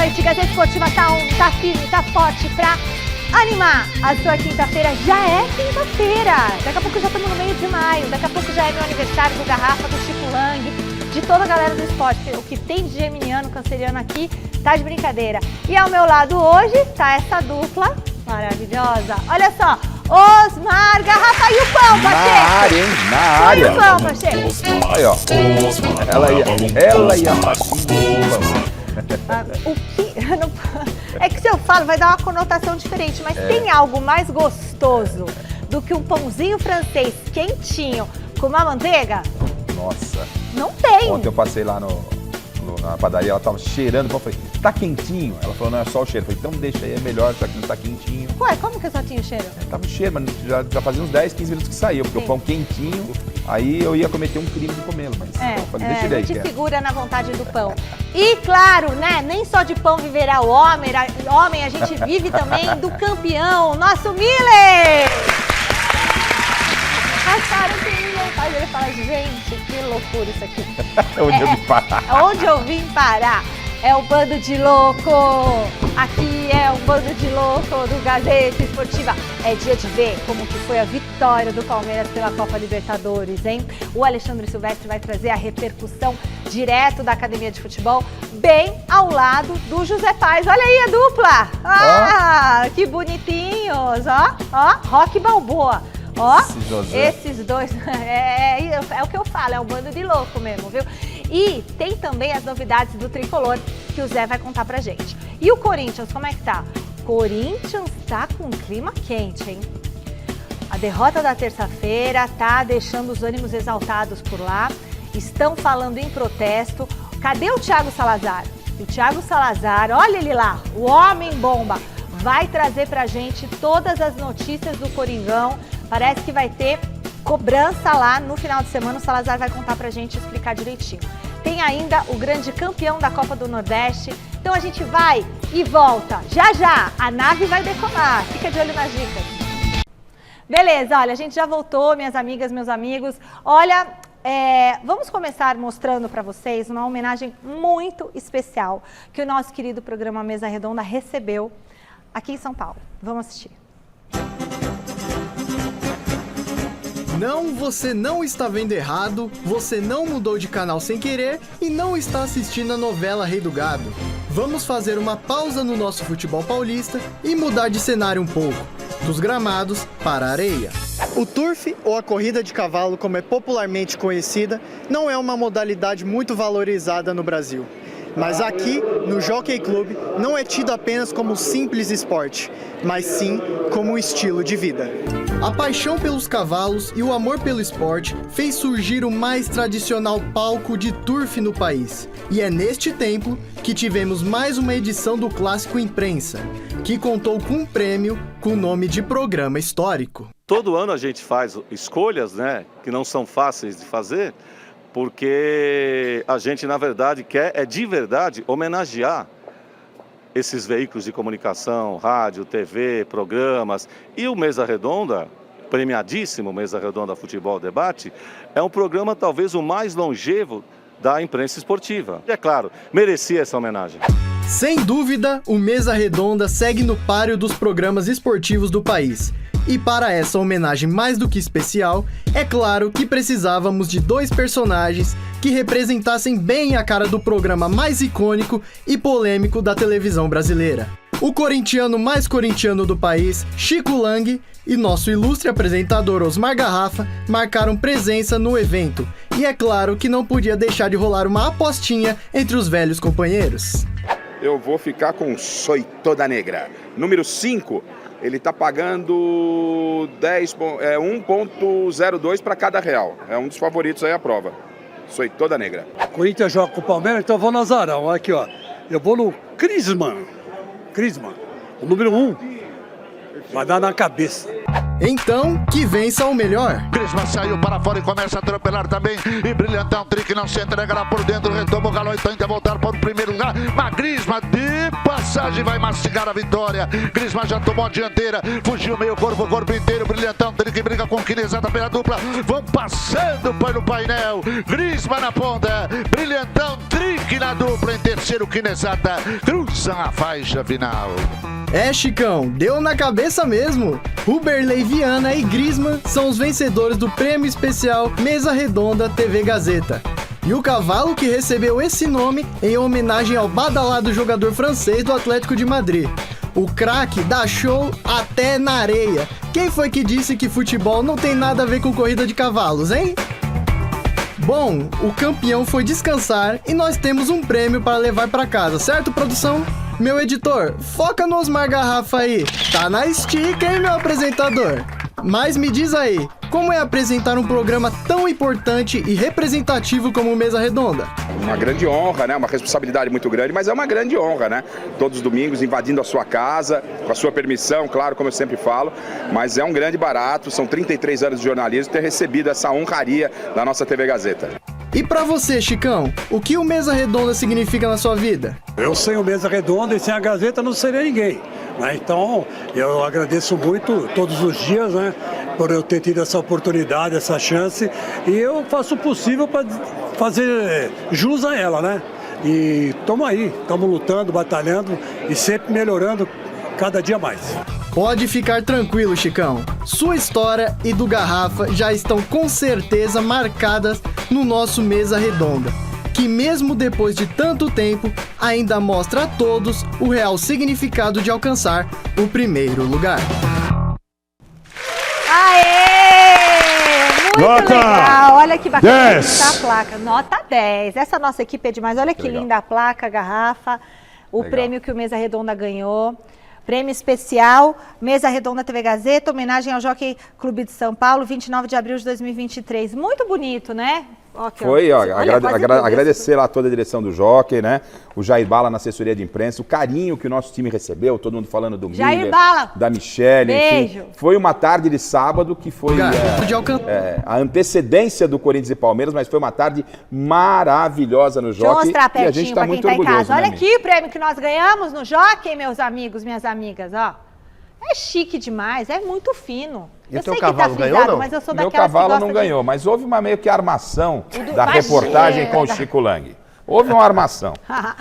noite. Gazeta Esportiva tá firme, tá forte pra animar a sua quinta-feira. Já é quinta-feira. Daqui a pouco já estamos no meio de maio. Daqui a pouco já é meu aniversário do Garrafa, do Chico Lang, de toda a galera do esporte. O que tem de geminiano, canceriano aqui tá de brincadeira. E ao meu lado hoje tá essa dupla maravilhosa. Olha só, Osmar, Garrafa e o Pão, Pacheco. Na área, hein? Na área. E o Pão, Pacheco. Aí, ó. Ela ia O que... É que se eu falo vai dar uma conotação diferente, mas tem algo mais gostoso do que um pãozinho francês quentinho com uma manteiga? Nossa. Não tem. Ontem eu passei lá na padaria, ela tava cheirando, eu falei, tá quentinho? Ela falou, não, é só o cheiro. Eu falei, então deixa aí, é melhor, já que não tá quentinho. Ué, como que só tinha o cheiro? Tava o cheiro, mas já fazia uns 10, 15 minutos que saiu, porque o pão quentinho, aí eu ia cometer um crime de comê-lo, mas eu falei, deixa ele aí. A gente segura na vontade do pão. E claro, né, nem só de pão viverá o homem, a gente vive também do campeão, nosso Miller! Passaram sem vontade, ele fala, gente, que loucura isso aqui. Onde eu vim parar? Onde eu vim parar? É o bando de louco. Aqui é um bando de louco do Gazeta Esportiva. É dia de ver como que foi a vitória do Palmeiras pela Copa Libertadores, hein? O Alexandre Silvestre vai trazer a repercussão direto da Academia de Futebol, bem ao lado do José Paz. Olha aí a dupla! Ah, que bonitinhos! Ó, Rock Balboa. Ó, esses dois, é o que eu falo, é um bando de louco mesmo, viu? E tem também as novidades do Tricolor, que o Zé vai contar pra gente. E o Corinthians, como é que tá? Corinthians tá com um clima quente, hein? A derrota da terça-feira tá deixando os ânimos exaltados por lá, estão falando em protesto. Cadê o Thiago Salazar? O Thiago Salazar, olha ele lá, o homem bomba, vai trazer pra gente todas as notícias do Coringão. Parece que vai ter cobrança lá no final de semana, o Salazar vai contar pra gente e explicar direitinho. Tem ainda o grande campeão da Copa do Nordeste, então a gente vai e volta. Já, a nave vai decolar, fica de olho nas dicas. Beleza, olha, a gente já voltou, minhas amigas, meus amigos. Olha, vamos começar mostrando pra vocês uma homenagem muito especial que o nosso querido programa Mesa Redonda recebeu aqui em São Paulo. Vamos assistir. Não, você não está vendo errado, você não mudou de canal sem querer e não está assistindo a novela Rei do Gado. Vamos fazer uma pausa no nosso futebol paulista e mudar de cenário um pouco, dos gramados para a areia. O turf, ou a corrida de cavalo, como é popularmente conhecida, não é uma modalidade muito valorizada no Brasil. Mas aqui, no Jockey Club, não é tido apenas como um simples esporte, mas sim como um estilo de vida. A paixão pelos cavalos e o amor pelo esporte fez surgir o mais tradicional palco de turf no país. E é neste templo que tivemos mais uma edição do Clássico Imprensa, que contou com um prêmio com o nome de Programa Histórico. Todo ano a gente faz escolhas, né, que não são fáceis de fazer, porque a gente, na verdade, quer, de verdade, homenagear esses veículos de comunicação, rádio, TV, programas. E o Mesa Redonda, premiadíssimo Mesa Redonda Futebol Debate, é um programa talvez o mais longevo da imprensa esportiva. E é claro, merecia essa homenagem. Sem dúvida, o Mesa Redonda segue no páreo dos programas esportivos do país. E para essa homenagem mais do que especial, é claro que precisávamos de dois personagens que representassem bem a cara do programa mais icônico e polêmico da televisão brasileira. O corintiano mais corintiano do país, Chico Lang, e nosso ilustre apresentador Osmar Garrafa marcaram presença no evento. E é claro que não podia deixar de rolar uma apostinha entre os velhos companheiros. Eu vou ficar com Soy Toda Negra. Número 5. Ele está pagando 1,02 para cada real. É um dos favoritos aí à prova. Soy Toda Negra. Corinthians joga com o Palmeiras, então eu vou no azarão. Aqui, ó. Eu vou no Crisman. O número 1. Vai dar na cabeça. Então, que vença o melhor. Griezmann saiu para fora e começa a atropelar também. E Brilhantão, Trick não se entrega lá por dentro. Retoma o Galo e tenta voltar para o primeiro lugar. Mas Griezmann de passagem vai mastigar a vitória. Griezmann já tomou a dianteira. Fugiu meio corpo, o corpo inteiro. Brilhantão, Trick briga com Quinezada pela dupla. Vão passando pelo painel. Griezmann na ponta. Brilhantão, Trick na dupla em terceiro. terceiro Kinesata cruza a faixa final. É, Chicão, deu na cabeça mesmo. Ruberley Viana e Griezmann são os vencedores do prêmio especial Mesa Redonda TV Gazeta. E o cavalo que recebeu esse nome em homenagem ao badalado jogador francês do Atlético de Madrid. O craque dá show até na areia. Quem foi que disse que futebol não tem nada a ver com corrida de cavalos, hein? Bom, o campeão foi descansar e nós temos um prêmio para levar para casa, certo, produção? Meu editor, foca no Osmar Garrafa aí. Tá na estica, hein, meu apresentador? Mas me diz aí, como é apresentar um programa tão importante e representativo como o Mesa Redonda? Uma grande honra, né? Uma responsabilidade muito grande, mas é uma grande honra, né? Todos os domingos invadindo a sua casa, com a sua permissão, claro, como eu sempre falo, mas é um grande barato, são 33 anos de jornalismo ter recebido essa honraria da nossa TV Gazeta. E pra você, Chicão, o que o Mesa Redonda significa na sua vida? Eu sem o Mesa Redonda e sem a Gazeta não seria ninguém. Né? Então, eu agradeço muito todos os dias, né, por eu ter tido essa oportunidade, essa chance. E eu faço o possível para fazer jus a ela, né? E estamos aí, estamos lutando, batalhando e sempre melhorando cada dia mais. Pode ficar tranquilo, Chicão. Sua história e do Garrafa já estão com certeza marcadas no nosso Mesa Redonda, que mesmo depois de tanto tempo, ainda mostra a todos o real significado de alcançar o primeiro lugar. Aê! Muito Nota legal, olha que bacana 10. a placa, nota 10. Essa nossa equipe é demais, olha que Legal. linda a placa, a garrafa, o Legal. prêmio que o Mesa Redonda ganhou. Prêmio especial, Mesa Redonda TV Gazeta, homenagem ao Jockey Clube de São Paulo, 29 de abril de 2023. Muito bonito, né? Aqui, Foi, ó, Olha, quase agradecer lá toda a direção do Jockey, né? O Jair Bala na assessoria de imprensa, o carinho que o nosso time recebeu, todo mundo falando do Jair Miller, Bala. da Michele, Beijo. enfim. Foi uma tarde de sábado que foi De alcançar. a antecedência do Corinthians e Palmeiras, mas foi uma tarde maravilhosa no Deixa eu Jockey. mostrar E a gente pertinho tá para quem muito está em orgulhoso, casa. Olha né, aqui o prêmio que nós ganhamos no Jockey, meus amigos, minhas amigas, ó. É chique demais, é muito fino. E eu o teu sei cavalo que tá ganhou, frisado, não? mas eu sou Meu daquelas cavalo que gosta não ganhou, mas houve uma meio que armação da Imagina. reportagem com o Chico Lang. Houve uma armação.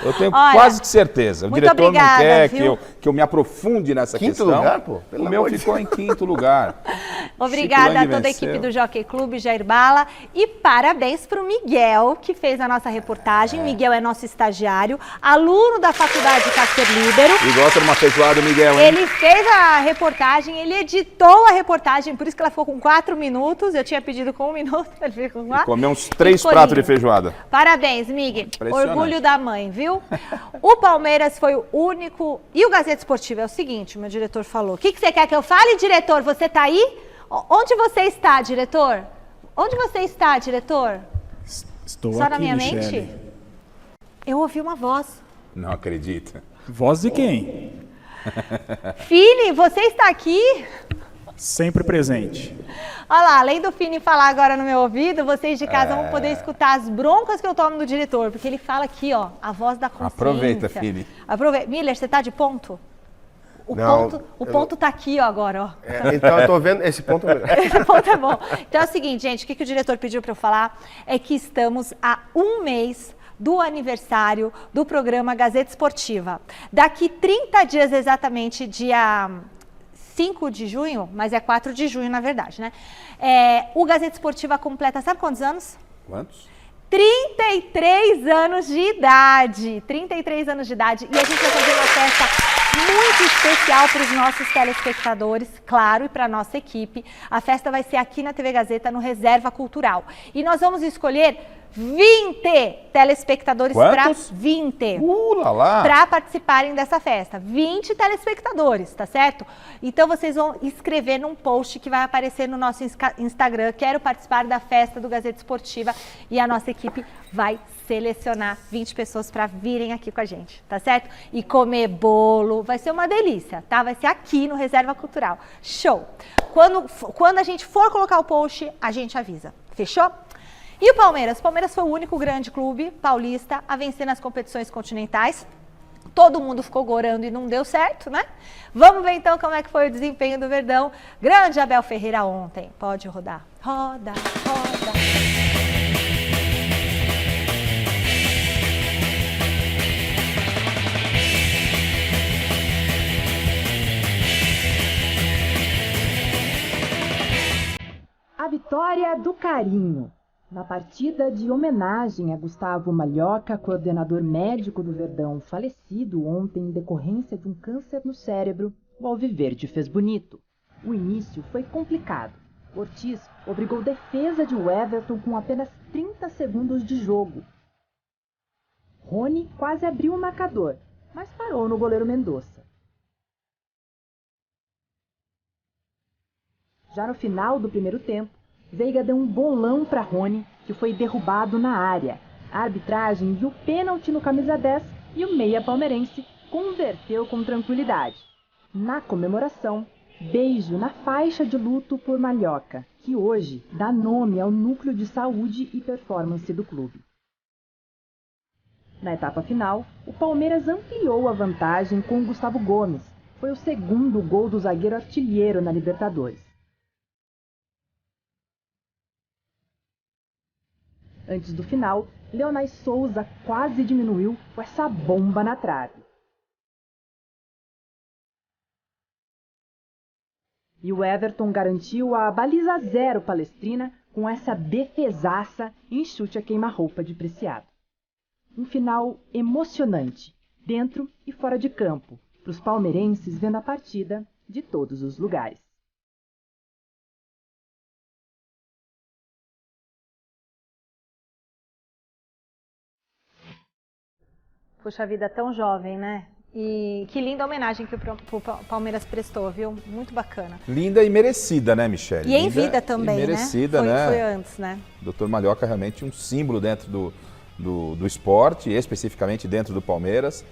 Eu tenho Olha, quase que certeza. O muito diretor obrigada, não quer viu? que eu me aprofunde nessa Quinto questão. lugar, pô? Pelo O meu amor de ficou em quinto lugar. Obrigada Chico a Lang toda a venceu. equipe do Jockey Clube, Jair Bala. E parabéns para o Miguel, que fez a nossa reportagem. Miguel é nosso estagiário, aluno da Faculdade Casper Líbero. E gosta de uma feijoada, Miguel, hein? Ele fez a reportagem, ele editou a reportagem, por isso que ela ficou com 4 minutos. Eu tinha pedido com 1 minuto, ele ficou com 4. Comeu uns 3 ficou pratos de lindo. feijoada. Parabéns, Miguel. Impressionante. Orgulho da mãe, viu? O Palmeiras foi o único... E o Gazeta Esportiva é o seguinte, o meu diretor falou. O que você quer que eu fale, diretor? Você tá aí? Onde você está, diretor? Onde você está, diretor? Estou Só aqui, na minha Michele. mente? Eu ouvi uma voz. Não acredita. Voz de quem? Fini, você está aqui? Sempre presente. Olha lá, além do Fini falar agora no meu ouvido, vocês de casa vão poder escutar as broncas que eu tomo do diretor, porque ele fala aqui, ó, a voz da consciência. Aproveita, Fini. Aproveita. Miller, você tá de ponto? O Não, ponto tá aqui, ó, agora, ó. Então eu tô vendo esse ponto. Esse ponto é bom. Então é o seguinte, gente, o que o diretor pediu para eu falar é que estamos há um mês do aniversário do programa Gazeta Esportiva. Daqui 30 dias exatamente, dia 5 de junho, mas é 4 de junho na verdade, né? O Gazeta Esportiva completa, sabe quantos anos? Quantos? 33 anos de idade. 33 anos de idade. E a gente vai fazer uma festa muito especial para os nossos telespectadores, claro, e para a nossa equipe. A festa vai ser aqui na TV Gazeta, no Reserva Cultural. E nós vamos escolher 20 telespectadores para 20. Lá. Para participarem dessa festa. 20 telespectadores, tá certo? Então vocês vão escrever num post que vai aparecer no nosso Instagram. Quero participar da festa do Gazeta Esportiva e a nossa equipe vai selecionar 20 pessoas para virem aqui com a gente, tá certo? E comer bolo, vai ser uma delícia, tá? Vai ser aqui no Reserva Cultural. Show! Quando a gente for colocar o post, a gente avisa. Fechou? E o Palmeiras? O Palmeiras foi o único grande clube paulista a vencer nas competições continentais. Todo mundo ficou gorando e não deu certo, né? Vamos ver então como é que foi o desempenho do Verdão. Grande Abel Ferreira ontem. Pode rodar. Roda, roda. História do Carinho. Na partida de homenagem a Gustavo Malhoca, coordenador médico do Verdão, falecido ontem em decorrência de um câncer no cérebro, o Alviverde fez bonito. O início foi complicado. Ortiz obrigou defesa de Everton com apenas 30 segundos de jogo. Rony quase abriu o marcador, mas parou no goleiro Mendonça. Já no final do primeiro tempo, Veiga deu um bolão para Rony, que foi derrubado na área. A arbitragem viu pênalti no camisa 10 e o meia palmeirense converteu com tranquilidade. Na comemoração, beijo na faixa de luto por Malhoca, que hoje dá nome ao núcleo de saúde e performance do clube. Na etapa final, o Palmeiras ampliou a vantagem com Gustavo Gomes. Foi o segundo gol do zagueiro artilheiro na Libertadores. Antes do final, Leonais Souza quase diminuiu com essa bomba na trave. E o Everton garantiu a baliza 0 palestrina com essa defesaça em chute a queima-roupa de Preciado. Um final emocionante, dentro e fora de campo, para os palmeirenses vendo a partida de todos os lugares. Puxa vida, tão jovem, né? E que linda homenagem que o Palmeiras prestou, viu? Muito bacana. Linda e merecida, né, Michele? E em vida também, merecida, né? né? Foi antes, né? Dr. Malhoca realmente um símbolo dentro do esporte, especificamente dentro do Palmeiras.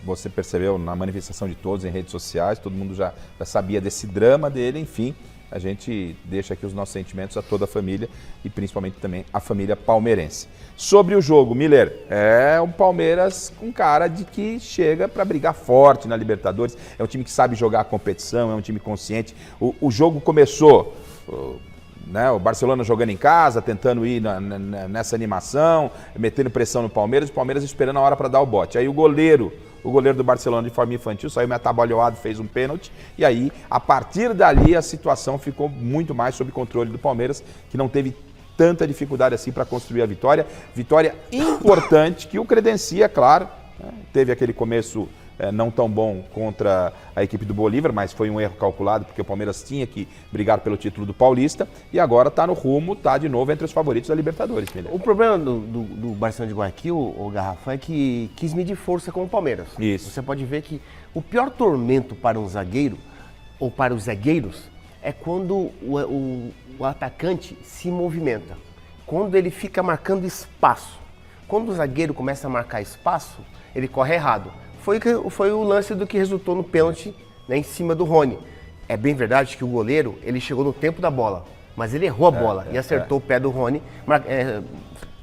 Você percebeu na manifestação de todos em redes sociais, todo mundo já sabia desse drama dele, enfim. A gente deixa aqui os nossos sentimentos a toda a família e principalmente também a família palmeirense. Sobre o jogo, Miller, é um Palmeiras com cara de que chega para brigar forte na Libertadores. É um time que sabe jogar a competição, é um time consciente. O jogo começou, né, o Barcelona jogando em casa, tentando ir nessa animação, metendo pressão no Palmeiras, o Palmeiras esperando a hora para dar o bote. Aí o goleiro do Barcelona de forma infantil saiu meio atabalhoado, fez um pênalti, e aí, a partir dali, a situação ficou muito mais sob controle do Palmeiras, que não teve tanta dificuldade assim para construir a vitória. Vitória importante, que o credencia, claro, né? Teve aquele começo não tão bom contra a equipe do Bolívar, mas foi um erro calculado, porque o Palmeiras tinha que brigar pelo título do Paulista, e agora está no rumo, está de novo entre os favoritos da Libertadores. Miller. O problema do Barcelona de Guayaquil, o Garrafa, é que quis medir força com o Palmeiras. Isso. Você pode ver que o pior tormento para um zagueiro, ou para os zagueiros, é quando o atacante se movimenta. Quando ele fica marcando espaço. Quando o zagueiro começa a marcar espaço, ele corre errado. Foi o lance do que resultou no pênalti, né, em cima do Rony. É bem verdade que o goleiro, ele chegou no tempo da bola, mas ele errou a bola e acertou o pé do Rony,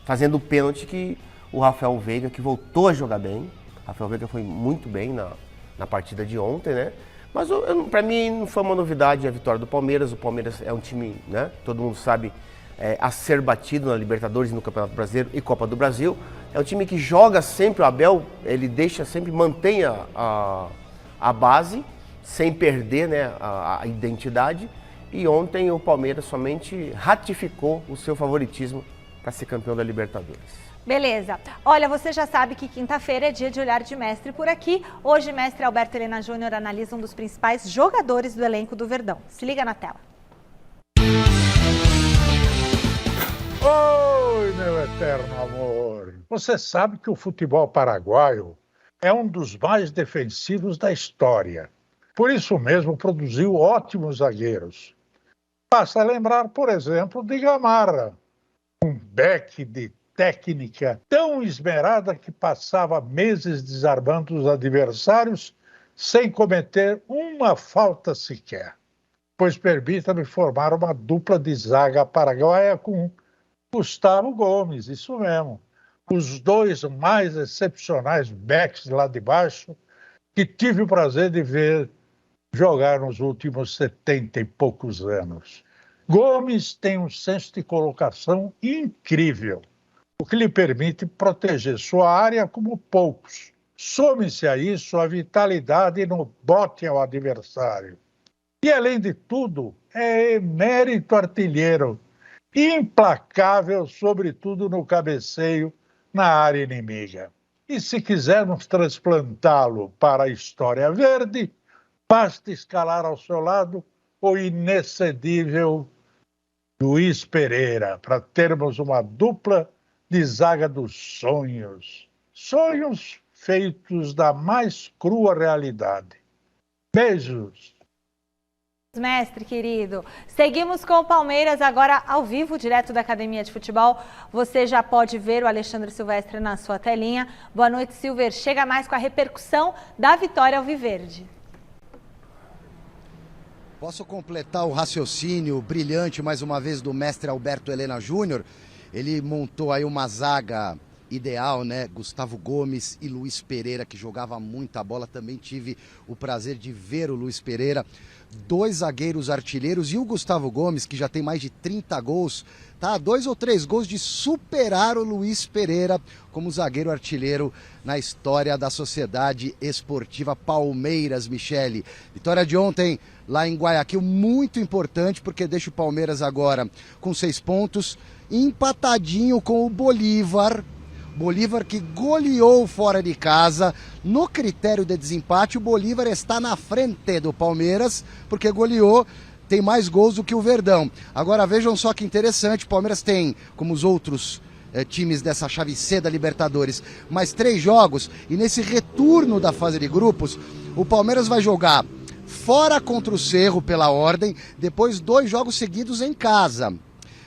fazendo o pênalti que o Rafael Veiga, que voltou a jogar bem. Rafael Veiga foi muito bem na partida de ontem, né? Mas para mim não foi uma novidade a vitória do Palmeiras. O Palmeiras é um time, né? Todo mundo sabe, a ser batido na Libertadores, no Campeonato Brasileiro e Copa do Brasil. É um time que joga sempre, o Abel, ele mantém a base, sem perder, né, a identidade. E ontem o Palmeiras somente ratificou o seu favoritismo para ser campeão da Libertadores. Beleza. Olha, você já sabe que quinta-feira é dia de Olhar de Mestre por aqui. Hoje, mestre Alberto Helena Júnior analisa um dos principais jogadores do elenco do Verdão. Se liga na tela. Oi, meu eterno amor. Você sabe que o futebol paraguaio é um dos mais defensivos da história. Por isso mesmo, produziu ótimos zagueiros. Basta lembrar, por exemplo, de Gamarra, um back de técnica tão esmerada que passava meses desarmando os adversários sem cometer uma falta sequer. Pois permita-me formar uma dupla de zaga paraguaia com Gustavo Gomes, isso mesmo. Os dois mais excepcionais backs lá de baixo que tive o prazer de ver jogar nos últimos 70 e poucos anos. Gomes tem um senso de colocação incrível, o que lhe permite proteger sua área como poucos. Some-se a isso a vitalidade no bote ao adversário. E, além de tudo, é emérito artilheiro implacável, sobretudo no cabeceio na área inimiga. E se quisermos transplantá-lo para a história verde, basta escalar ao seu lado o inexcedível Luiz Pereira, para termos uma dupla de zaga dos sonhos. Sonhos feitos da mais crua realidade. Beijos! Mestre querido, seguimos com o Palmeiras agora ao vivo, direto da Academia de Futebol. Você já pode ver o Alexandre Silvestre na sua telinha. Boa noite, Silver. Chega mais com a repercussão da vitória alviverde. Posso completar o raciocínio brilhante, mais uma vez, do mestre Alberto Helena Júnior? Ele montou aí uma zaga ideal, né? Gustavo Gomes e Luiz Pereira, que jogava muita bola. Também tive o prazer de ver o Luiz Pereira. 2 zagueiros artilheiros e o Gustavo Gomes, que já tem mais de 30 gols, tá a 2 ou 3 gols de superar o Luiz Pereira como zagueiro artilheiro na história da Sociedade Esportiva Palmeiras, Michele. Vitória de ontem lá em Guayaquil, muito importante, porque deixa o Palmeiras agora com 6 pontos, empatadinho com o Bolívar. Bolívar que goleou fora de casa. No critério de desempate, o Bolívar está na frente do Palmeiras, porque goleou, tem mais gols do que o Verdão. Agora vejam só que interessante, o Palmeiras tem, como os outros times dessa chave C da Libertadores, mais 3 jogos, e nesse retorno da fase de grupos, o Palmeiras vai jogar fora contra o Cerro pela ordem, depois 2 jogos seguidos em casa.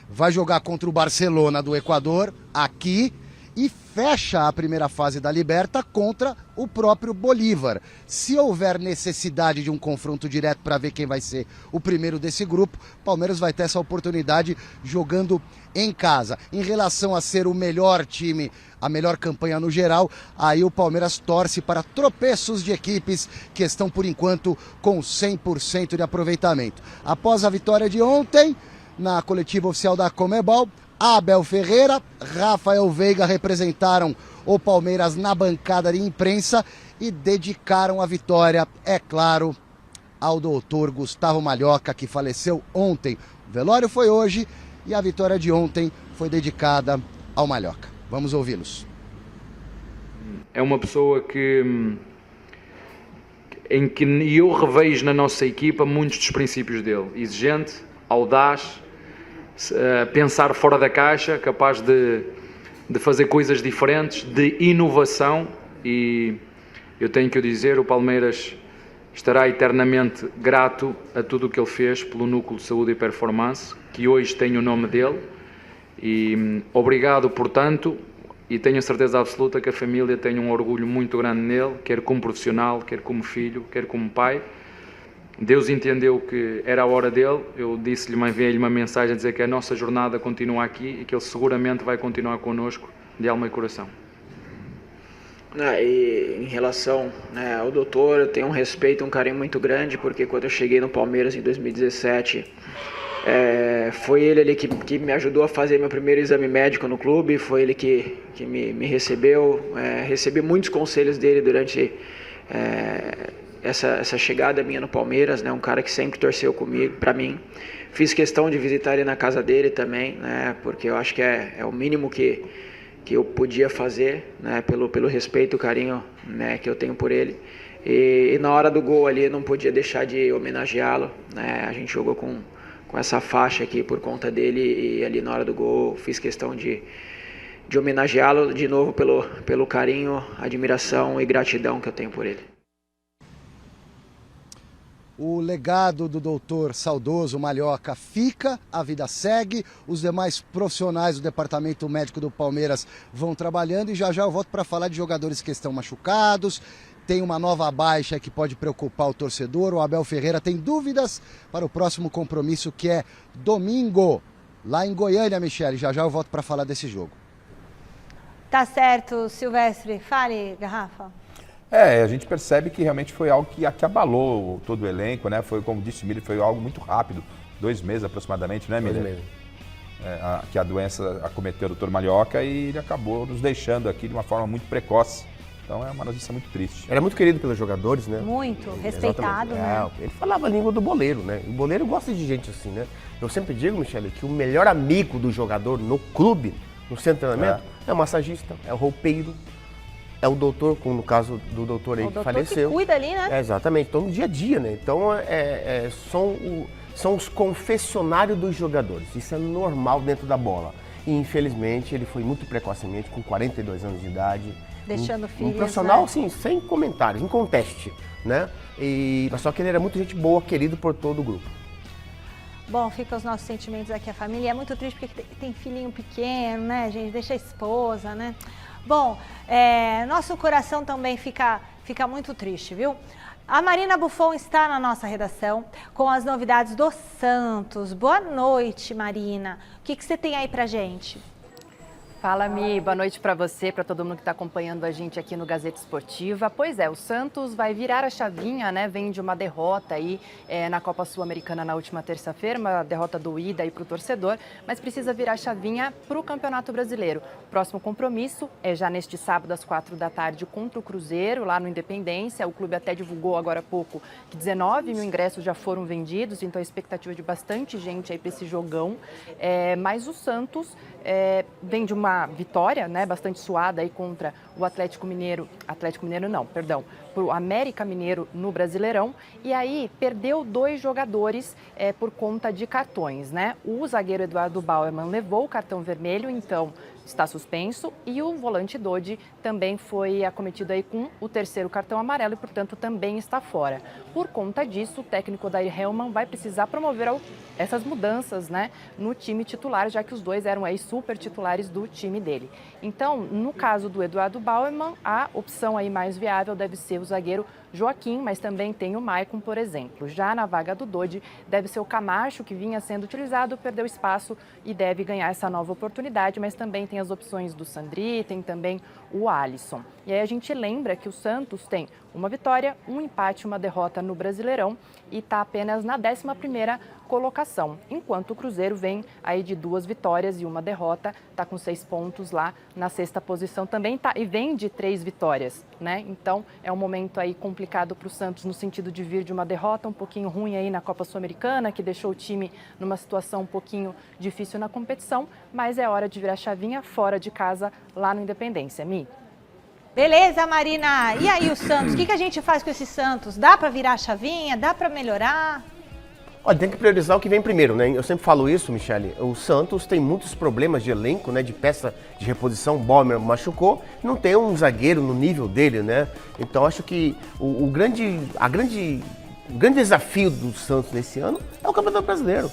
Vai jogar contra o Barcelona do Equador, aqui, e fecha a primeira fase da Liberta contra o próprio Bolívar. Se houver necessidade de um confronto direto para ver quem vai ser o primeiro desse grupo, o Palmeiras vai ter essa oportunidade jogando em casa. Em relação a ser o melhor time, a melhor campanha no geral, aí o Palmeiras torce para tropeços de equipes que estão, por enquanto, com 100% de aproveitamento. Após a vitória de ontem, na coletiva oficial da Conmebol, Abel Ferreira, Rafael Veiga representaram o Palmeiras na bancada de imprensa e dedicaram a vitória, é claro, ao doutor Gustavo Malhoca, que faleceu ontem. O velório foi hoje e a vitória de ontem foi dedicada ao Malhoca. Vamos ouvi-los. É uma pessoa em que eu revejo na nossa equipa muitos dos princípios dele. Exigente, audaz, pensar fora da caixa, capaz de fazer coisas diferentes, de inovação, e eu tenho que o dizer, o Palmeiras estará eternamente grato a tudo o que ele fez pelo Núcleo de Saúde e Performance, que hoje tem o nome dele, e obrigado portanto, e tenho a certeza absoluta que a família tem um orgulho muito grande nele, quer como profissional, quer como filho, quer como pai. Deus entendeu que era a hora dele, eu disse-lhe, enviei-lhe uma mensagem a dizer que a nossa jornada continua aqui e que ele seguramente vai continuar connosco de alma e coração. E em relação ao doutor, eu tenho um respeito, um carinho muito grande, porque quando eu cheguei no Palmeiras em 2017, foi ele ali que me ajudou a fazer meu primeiro exame médico no clube, foi ele que me recebeu, recebi muitos conselhos dele durante essa chegada minha no Palmeiras, né? Um cara que sempre torceu comigo, para mim. Fiz questão de visitar ele na casa dele também, né? Porque eu acho que é o mínimo que eu podia fazer, né? Pelo respeito e carinho, né? Que eu tenho por ele. E na hora do gol ali eu não podia deixar de homenageá-lo, né? A gente jogou com essa faixa aqui por conta dele, e ali na hora do gol fiz questão de homenageá-lo de novo pelo carinho, admiração e gratidão que eu tenho por ele. O legado do doutor saudoso Malhoca fica, a vida segue, os demais profissionais do departamento médico do Palmeiras vão trabalhando, e já eu volto para falar de jogadores que estão machucados. Tem uma nova baixa que pode preocupar o torcedor. O Abel Ferreira tem dúvidas para o próximo compromisso, que é domingo, lá em Goiânia, Michele. Já eu volto para falar desse jogo. Tá certo, Silvestre. Fale, Garrafa. A gente percebe que realmente foi algo que abalou todo o elenco, né? Foi, como disse o Miller, foi algo muito rápido, 2 meses aproximadamente, né, Miller? 2 meses. Que a doença acometeu o Dr. Malhoca, e ele acabou nos deixando aqui de uma forma muito precoce. Então é uma notícia muito triste. Era muito querido pelos jogadores, né? Muito, respeitado, né? Ele falava a língua do boleiro, né? O boleiro gosta de gente assim, né? Eu sempre digo, Michele, que o melhor amigo do jogador no clube, no centro de treinamento, é o massagista, é o roupeiro, é o doutor, como no caso do doutor aí que faleceu. Que cuida ali, né? Exatamente, então no dia a dia, né? Então são os confessionários dos jogadores, isso é normal dentro da bola. E infelizmente ele foi muito precocemente, com 42 anos de idade. Deixando filhos, um profissional, né? assim, sem comentários, inconteste, né? Mas só que ele era muito gente boa, querido por todo o grupo. Bom, fica os nossos sentimentos aqui, a família. É muito triste porque tem filhinho pequeno, né, gente? Deixa a esposa, né? Bom, nosso coração também fica muito triste, viu? A Marina Buffon está na nossa redação com as novidades do Santos. Boa noite, Marina. O que você tem aí pra gente? Fala, Mi. Boa noite para você, para todo mundo que está acompanhando a gente aqui no Gazeta Esportiva. Pois é, o Santos vai virar a chavinha, né? Vem de uma derrota aí na Copa Sul-Americana na última terça-feira, uma derrota doída aí para o torcedor, mas precisa virar a chavinha para o Campeonato Brasileiro. O próximo compromisso é já neste sábado às 4 da tarde contra o Cruzeiro, lá no Independência. O clube até divulgou agora há pouco que 19 mil ingressos já foram vendidos, então a expectativa de bastante gente aí para esse jogão. Mas o Santos vem de uma vitória, né, bastante suada aí contra o Atlético Mineiro não, perdão, para o América Mineiro no Brasileirão, e aí perdeu 2 jogadores por conta de cartões, né? O zagueiro Eduardo Bauerman levou o cartão vermelho, então está suspenso, e o volante Dodi também foi acometido aí com o 3º cartão amarelo e, portanto, também está fora. Por conta disso, o técnico Odair Hellmann vai precisar promover essas mudanças, né, no time titular, já que os dois eram aí super titulares do time dele. Então, no caso do Eduardo Bauerman, a opção aí mais viável deve ser o zagueiro Joaquim, mas também tem o Maicon, por exemplo. Já na vaga do Dodi, deve ser o Camacho, que vinha sendo utilizado, perdeu espaço e deve ganhar essa nova oportunidade, mas também tem as opções do Sandri, tem também o Alisson. E aí a gente lembra que o Santos tem uma vitória, um empate, uma derrota no Brasileirão e está apenas na 11ª colocação, enquanto o Cruzeiro vem aí de 2 vitórias e 1 derrota, está com 6 pontos lá na 6ª posição também, tá, e vem de 3 vitórias, né? Então é um momento aí complicado para o Santos no sentido de vir de uma derrota um pouquinho ruim aí na Copa Sul-Americana, que deixou o time numa situação um pouquinho difícil na competição, mas é hora de virar chavinha fora de casa lá no Independência. Mi? Beleza, Marina. E aí o Santos? O que a gente faz com esse Santos? Dá para virar a chavinha? Dá para melhorar? Olha, tem que priorizar o que vem primeiro, né? Eu sempre falo isso, Michele. O Santos tem muitos problemas de elenco, né? De peça de reposição. Bauerman machucou, não tem um zagueiro no nível dele, né? Então acho que o grande desafio do Santos nesse ano é o Campeonato Brasileiro.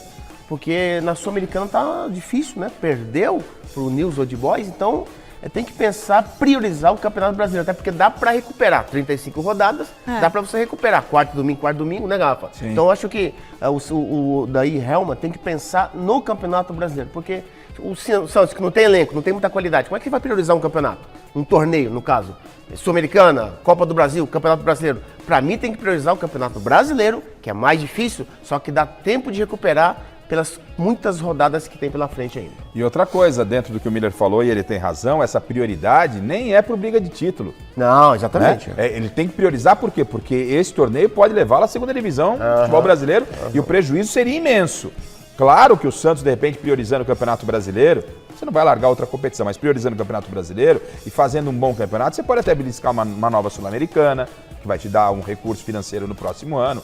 Porque na Sul-Americana tá difícil, né? Perdeu pro News Old Boys, então tem que pensar, priorizar o Campeonato Brasileiro, até porque dá para recuperar 35 rodadas, dá para você recuperar quarto domingo, né, Gafa? Sim. Então eu acho que o daí Hellmann tem que pensar no Campeonato Brasileiro, porque o Santos, que não tem elenco, não tem muita qualidade, como é que vai priorizar um campeonato? Um torneio, no caso, Sul-Americana, Copa do Brasil, Campeonato Brasileiro. Para mim tem que priorizar o Campeonato Brasileiro, que é mais difícil, só que dá tempo de recuperar pelas muitas rodadas que tem pela frente ainda. E outra coisa, dentro do que o Miller falou, e ele tem razão, essa prioridade nem é por briga de título. Não, exatamente. Né? Ele tem que priorizar por quê? Porque esse torneio pode levá-lo à 2ª divisão do futebol brasileiro e o prejuízo seria imenso. Claro que o Santos, de repente, priorizando o Campeonato Brasileiro, você não vai largar outra competição, mas priorizando o Campeonato Brasileiro e fazendo um bom campeonato, você pode até beliscar uma nova Sul-Americana, que vai te dar um recurso financeiro no próximo ano.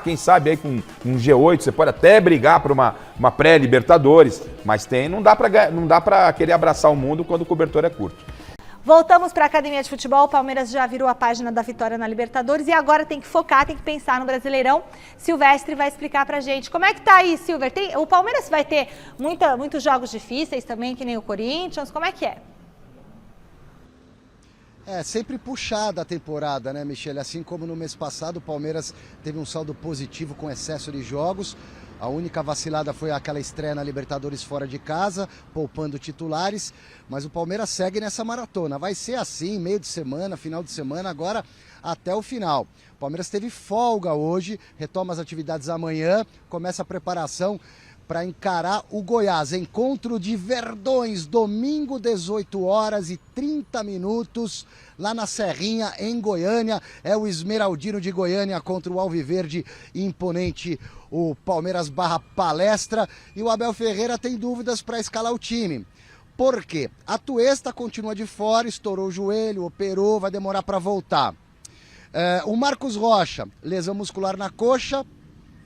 Quem sabe aí com um G8 você pode até brigar por uma pré-Libertadores, mas não dá pra querer abraçar o mundo quando o cobertor é curto. Voltamos para a Academia de Futebol. O Palmeiras já virou a página da vitória na Libertadores e agora tem que focar, tem que pensar no Brasileirão. Silvestre vai explicar pra gente. Como é que tá aí, Silver? O Palmeiras vai ter muitos jogos difíceis também, que nem o Corinthians. Como é que é? É sempre puxada a temporada, né, Michele? Assim como no mês passado, o Palmeiras teve um saldo positivo com excesso de jogos. A única vacilada foi aquela estreia na Libertadores fora de casa, poupando titulares. Mas o Palmeiras segue nessa maratona. Vai ser assim, meio de semana, final de semana, agora até o final. O Palmeiras teve folga hoje, retoma as atividades amanhã, começa a preparação para encarar o Goiás. Encontro de Verdões, domingo, 18 horas e 30 minutos, lá na Serrinha, em Goiânia. É o Esmeraldino de Goiânia contra o Alviverde imponente, o Palmeiras / Palestra. E o Abel Ferreira tem dúvidas para escalar o time. Por quê? A Tuesta continua de fora, estourou o joelho, operou, vai demorar para voltar. O Marcos Rocha, lesão muscular na coxa,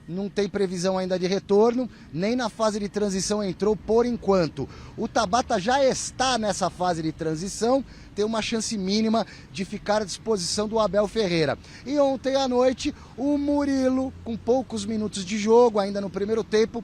não tem previsão ainda de retorno, nem na fase de transição entrou por enquanto. O Tabata já está nessa fase de transição, tem uma chance mínima de ficar à disposição do Abel Ferreira. E ontem à noite, o Murilo, com poucos minutos de jogo, ainda no primeiro tempo,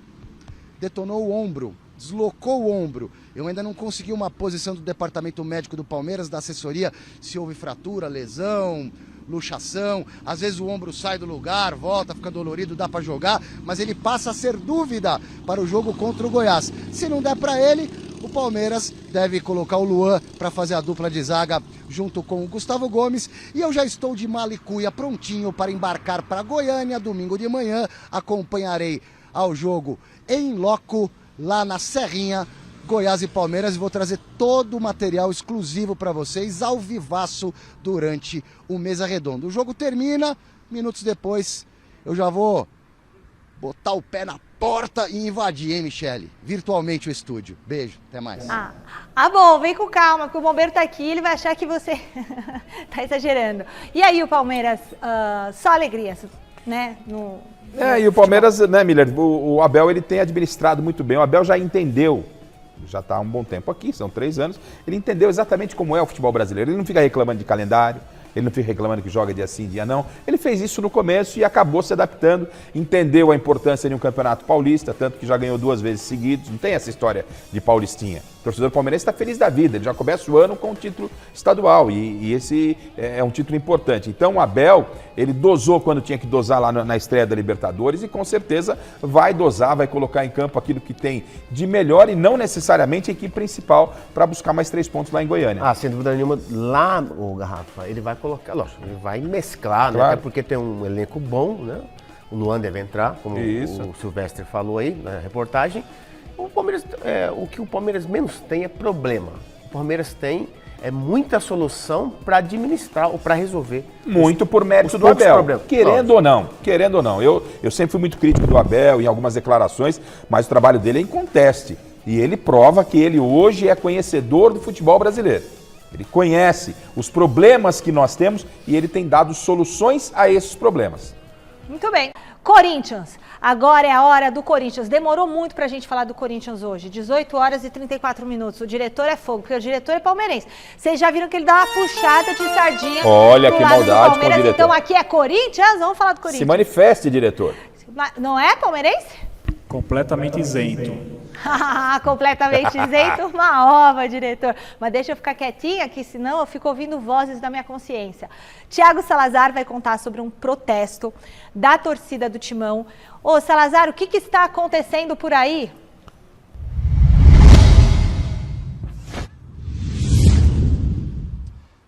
detonou o ombro, deslocou o ombro. Eu ainda não consegui uma posição do departamento médico do Palmeiras, da assessoria, se houve fratura, lesão, luxação, às vezes o ombro sai do lugar, volta, fica dolorido, dá para jogar, mas ele passa a ser dúvida para o jogo contra o Goiás. Se não der para ele, o Palmeiras deve colocar o Luan para fazer a dupla de zaga junto com o Gustavo Gomes. E eu já estou de mala e cuia prontinho para embarcar para Goiânia domingo de manhã. Acompanharei ao jogo em loco lá na Serrinha, Goiás e Palmeiras, e vou trazer todo o material exclusivo para vocês ao vivaço durante o Mesa Redonda. O jogo termina, minutos depois eu já vou botar o pé na porta e invadir, hein, Michele? Virtualmente o estúdio. Beijo, até mais. Bom, vem com calma, porque o bombeiro tá aqui, ele vai achar que você tá exagerando. E aí o Palmeiras, só alegria, né? E o Palmeiras, né, Miller, o Abel ele tem administrado muito bem, o Abel já entendeu, já está há um bom tempo aqui, são 3 anos, ele entendeu exatamente como é o futebol brasileiro, ele não fica reclamando de calendário, ele não fica reclamando que joga dia sim, dia não, ele fez isso no começo e acabou se adaptando, entendeu a importância de um campeonato paulista, tanto que já ganhou 2 vezes seguidos, não tem essa história de paulistinha. O torcedor palmeirense está feliz da vida, ele já começa o ano com o título estadual e esse é um título importante. Então o Abel, ele dosou quando tinha que dosar lá na estreia da Libertadores e com certeza vai dosar, vai colocar em campo aquilo que tem de melhor e não necessariamente a equipe principal para buscar mais 3 pontos lá em Goiânia. Sem dúvida nenhuma, lá o Garrafa, ele vai colocar, lógico, ele vai mesclar, claro, né? Até porque tem um elenco bom, né? O Luan deve entrar, como o Silvestre falou aí na reportagem. O Palmeiras, o que o Palmeiras menos tem é problema. O Palmeiras tem muita solução para administrar ou para resolver. Muito por mérito do Abel, querendo ou não. Eu sempre fui muito crítico do Abel em algumas declarações, mas o trabalho dele é inconteste. E ele prova que ele hoje é conhecedor do futebol brasileiro. Ele conhece os problemas que nós temos e ele tem dado soluções a esses problemas. Muito bem. Corinthians. Agora é a hora do Corinthians. Demorou muito pra gente falar do Corinthians hoje. 18 horas e 34 minutos. O diretor é fogo, porque o diretor é palmeirense. Vocês já viram que ele dá uma puxada de sardinha. Olha que maldade com o diretor. Então aqui é Corinthians? Vamos falar do Corinthians. Se manifeste, diretor. Não é palmeirense? Completamente isento. Completamente isento, uma ova, diretor. Mas deixa eu ficar quietinha, que senão eu fico ouvindo vozes da minha consciência. Thiago Salazar vai contar sobre um protesto da torcida do Timão. Ô, Salazar, o que está acontecendo por aí?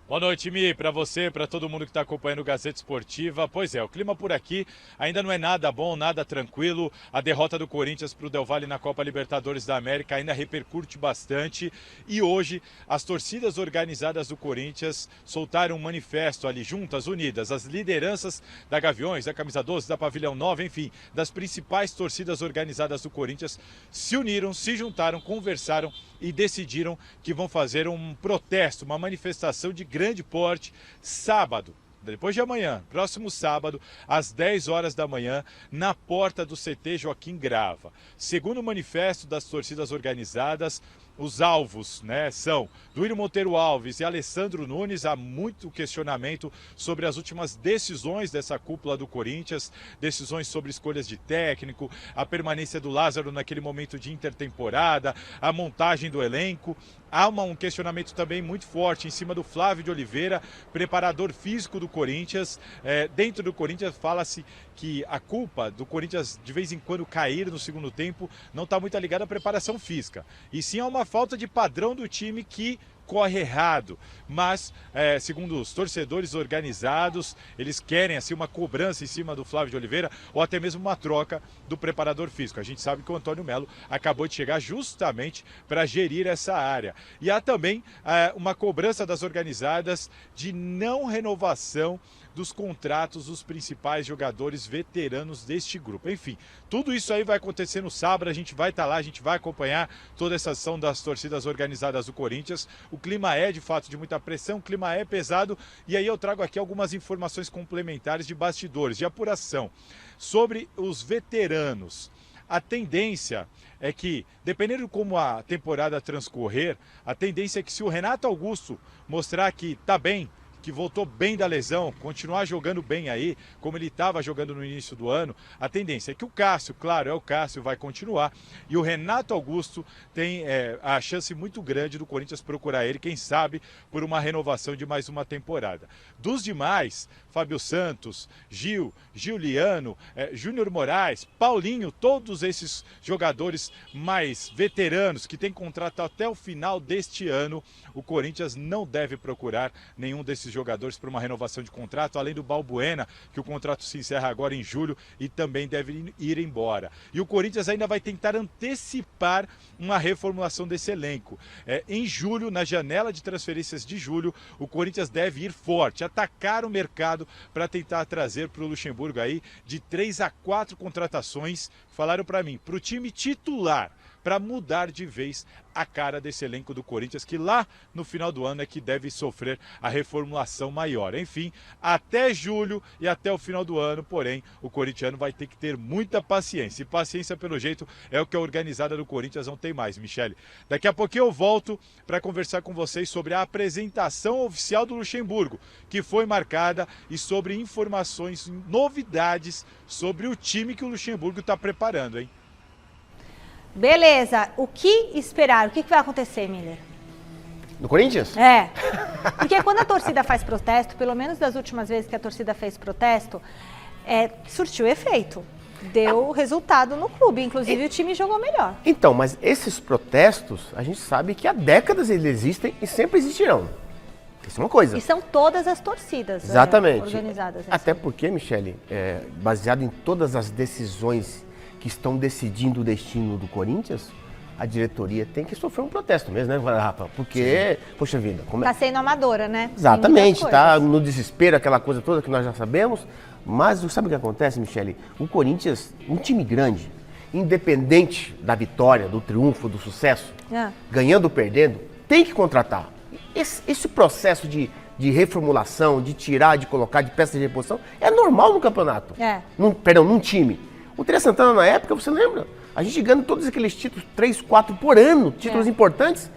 Boa noite, Mi, para você, para todo mundo que está acompanhando o Gazeta Esportiva. Pois é, o clima por aqui ainda não é nada bom, nada tranquilo. A derrota do Corinthians para o Del Valle na Copa Libertadores da América ainda repercute bastante. E hoje, as torcidas organizadas do Corinthians soltaram um manifesto ali, juntas, unidas. As lideranças da Gaviões, da Camisa 12, da Pavilhão 9, enfim, das principais torcidas organizadas do Corinthians, se uniram, se juntaram, conversaram e decidiram que vão fazer um protesto, uma manifestação de grande porte, sábado, depois de amanhã, próximo sábado, às 10 horas da manhã, na porta do CT Joaquim Grava. Segundo o manifesto das torcidas organizadas, os alvos, né, são Duílio Monteiro Alves e Alessandro Nunes. Há muito questionamento sobre as últimas decisões dessa cúpula do Corinthians, decisões sobre escolhas de técnico, a permanência do Lázaro naquele momento de intertemporada, a montagem do elenco. Há um questionamento também muito forte em cima do Flávio de Oliveira, preparador físico do Corinthians. Dentro do Corinthians fala-se que a culpa do Corinthians de vez em quando cair no segundo tempo não está muito ligada à preparação física, e sim a uma falta de padrão do time que corre errado. Mas, segundo os torcedores organizados, eles querem assim, uma cobrança em cima do Flávio de Oliveira ou até mesmo uma troca do preparador físico. A gente sabe que o Antônio Melo acabou de chegar justamente para gerir essa área. E há também uma cobrança das organizadas de não renovação dos contratos dos principais jogadores veteranos deste grupo. Enfim, tudo isso aí vai acontecer no sábado, a gente vai estar lá, a gente vai acompanhar toda essa ação das torcidas organizadas do Corinthians. O clima é de fato de muita pressão, o clima é pesado, e aí eu trago aqui algumas informações complementares de bastidores, de apuração, sobre os veteranos. A tendência é que, dependendo de como a temporada transcorrer, a tendência é que se o Renato Augusto mostrar que está bem, que voltou bem da lesão, continuar jogando bem aí, como ele estava jogando no início do ano, a tendência é que o Cássio, claro, o Cássio, vai continuar, e o Renato Augusto tem a chance muito grande do Corinthians procurar ele, quem sabe, por uma renovação de mais uma temporada. Dos demais, Fábio Santos, Giuliano, Júnior Moraes, Paulinho, todos esses jogadores mais veteranos que têm contrato até o final deste ano, o Corinthians não deve procurar nenhum desses jogadores para uma renovação de contrato, além do Balbuena, que o contrato se encerra agora em julho e também deve ir embora. E o Corinthians ainda vai tentar antecipar uma reformulação desse elenco. Em julho, na janela de transferências de julho, o Corinthians deve ir forte, atacar o mercado para tentar trazer para o Luxemburgo aí de 3 a 4 contratações, falaram para mim, para o time titular, para mudar de vez a cara desse elenco do Corinthians, que lá no final do ano é que deve sofrer a reformulação maior. Enfim, até julho e até o final do ano, porém, o corintiano vai ter que ter muita paciência. E paciência, pelo jeito, é o que a organizada do Corinthians não tem mais, Michele. Daqui a pouquinho eu volto para conversar com vocês sobre a apresentação oficial do Luxemburgo, que foi marcada, e sobre informações, novidades sobre o time que o Luxemburgo está preparando, hein? Beleza, o que esperar? O que vai acontecer, Miller? No Corinthians? Porque quando a torcida faz protesto, pelo menos das últimas vezes que a torcida fez protesto, surtiu efeito. Deu resultado no clube, inclusive o time jogou melhor. Então, mas esses protestos, a gente sabe que há décadas eles existem e sempre existirão. Isso é uma coisa. E são todas as torcidas organizadas. Até porque, Michele, baseado em todas as decisões que estão decidindo o destino do Corinthians, a diretoria tem que sofrer um protesto mesmo, né, Rafa? Porque, poxa vida... Tá sendo amadora, né? Exatamente, tá no desespero, aquela coisa toda que nós já sabemos. Mas sabe o que acontece, Michele? O Corinthians, um time grande, independente da vitória, do triunfo, do sucesso, ganhando ou perdendo, tem que contratar. Esse processo de reformulação, de tirar, de colocar, de peça de reposição, é normal no campeonato. Num time. O Tele Santana, na época, você lembra? A gente ganhando todos aqueles títulos, 3, 4 por ano, títulos importantes.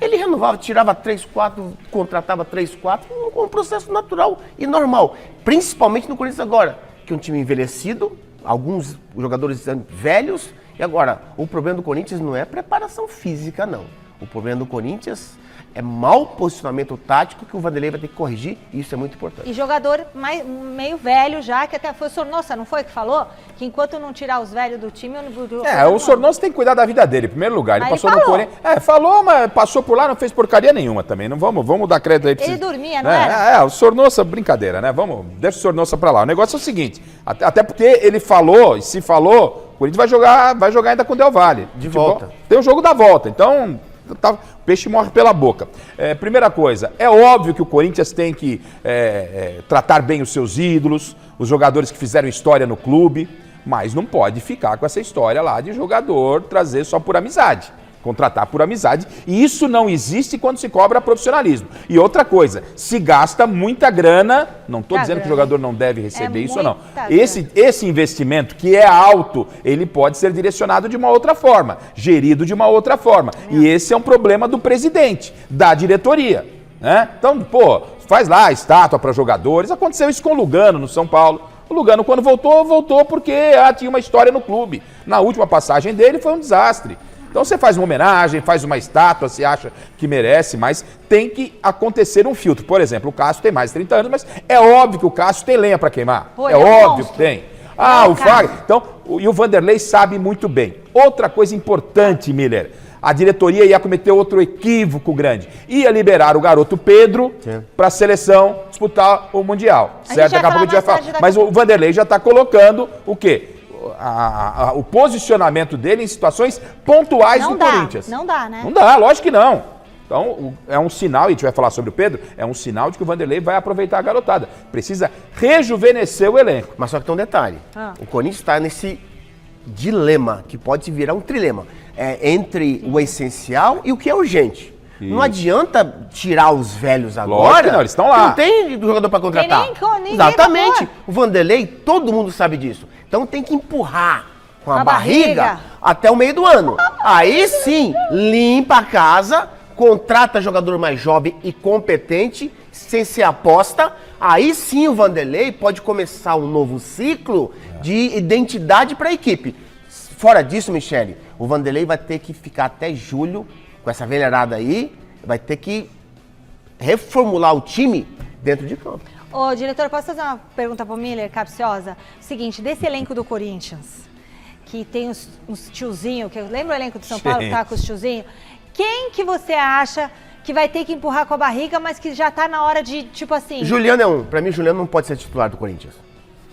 Ele renovava, tirava 3, 4, contratava 3, 4, um processo natural e normal. Principalmente no Corinthians agora, que é um time envelhecido, alguns jogadores velhos. E agora, o problema do Corinthians não é preparação física, não. O problema do Corinthians é mau posicionamento tático que o Vanderlei vai ter que corrigir, e isso é muito importante. E jogador meio velho já, que até foi o Sornosa, não foi que falou? Que enquanto não tirar os velhos do time... o Sornosa tem que cuidar da vida dele, em primeiro lugar. Ele passou no Corinthians. Falou, mas passou por lá, não fez porcaria nenhuma também. Não vamos dar crédito aí pra ele dormia, não era? O Sornosa, brincadeira, né? Deixa o Sornosa pra lá. O negócio é o seguinte, até porque ele falou, e se falou, o Corinthians vai jogar ainda com o Del Valle. De volta. Tem o jogo da volta, então... O peixe morre pela boca. Primeira coisa, é óbvio que o Corinthians tem que tratar bem os seus ídolos, os jogadores que fizeram história no clube, mas não pode ficar com essa história lá de jogador trazer só por amizade. Contratar por amizade, e isso não existe quando se cobra profissionalismo. E outra coisa, se gasta muita grana, não estou dizendo que o jogador não deve receber isso ou não. Esse investimento, que é alto, ele pode ser direcionado de uma outra forma, gerido de uma outra forma. E esse é um problema do presidente, da diretoria, né? Então, faz lá a estátua para jogadores. Aconteceu isso com o Lugano no São Paulo. O Lugano, quando voltou porque tinha uma história no clube. Na última passagem dele foi um desastre. Então você faz uma homenagem, faz uma estátua, você acha que merece, mas tem que acontecer um filtro. Por exemplo, o Cássio tem mais de 30 anos, mas é óbvio que o Cássio tem lenha para queimar. É óbvio que tem. O Fagner. Então, e o Vanderlei sabe muito bem. Outra coisa importante, Miller, a diretoria ia cometer outro equívoco grande. Ia liberar o garoto Pedro para a seleção disputar o Mundial. Certo? Daqui a pouco a gente vai falar. Mas o Vanderlei já está colocando o quê? O posicionamento dele em situações pontuais do Corinthians. Não dá, né? Não dá, lógico que não. Então, é um sinal, e a gente vai falar sobre o Pedro, é um sinal de que o Vanderlei vai aproveitar a garotada. Precisa rejuvenescer o elenco. Mas só que tem um detalhe. O Corinthians está nesse dilema, que pode se virar um trilema, entre o essencial e o que é urgente. Isso. Não adianta tirar os velhos agora. Lógico que não, eles estão lá. Não tem jogador para contratar. Ninguém Exatamente. O Vanderlei, todo mundo sabe disso. Então tem que empurrar com a barriga até o meio do ano. Aí sim, limpa a casa, contrata jogador mais jovem e competente, sem ser aposta. Aí sim o Vanderlei pode começar um novo ciclo de identidade para a equipe. Fora disso, Michele, o Vanderlei vai ter que ficar até julho com essa velharada aí, vai ter que reformular o time dentro de campo. Ô, diretor, posso fazer uma pergunta pro Miller, capciosa? Seguinte, desse elenco do Corinthians, que tem uns tiozinhos, lembra o elenco do São Paulo que tá com os tiozinhos? Quem que você acha que vai ter que empurrar com a barriga, mas que já tá na hora de, tipo assim... Juliano é um. Pra mim, Juliano não pode ser titular do Corinthians.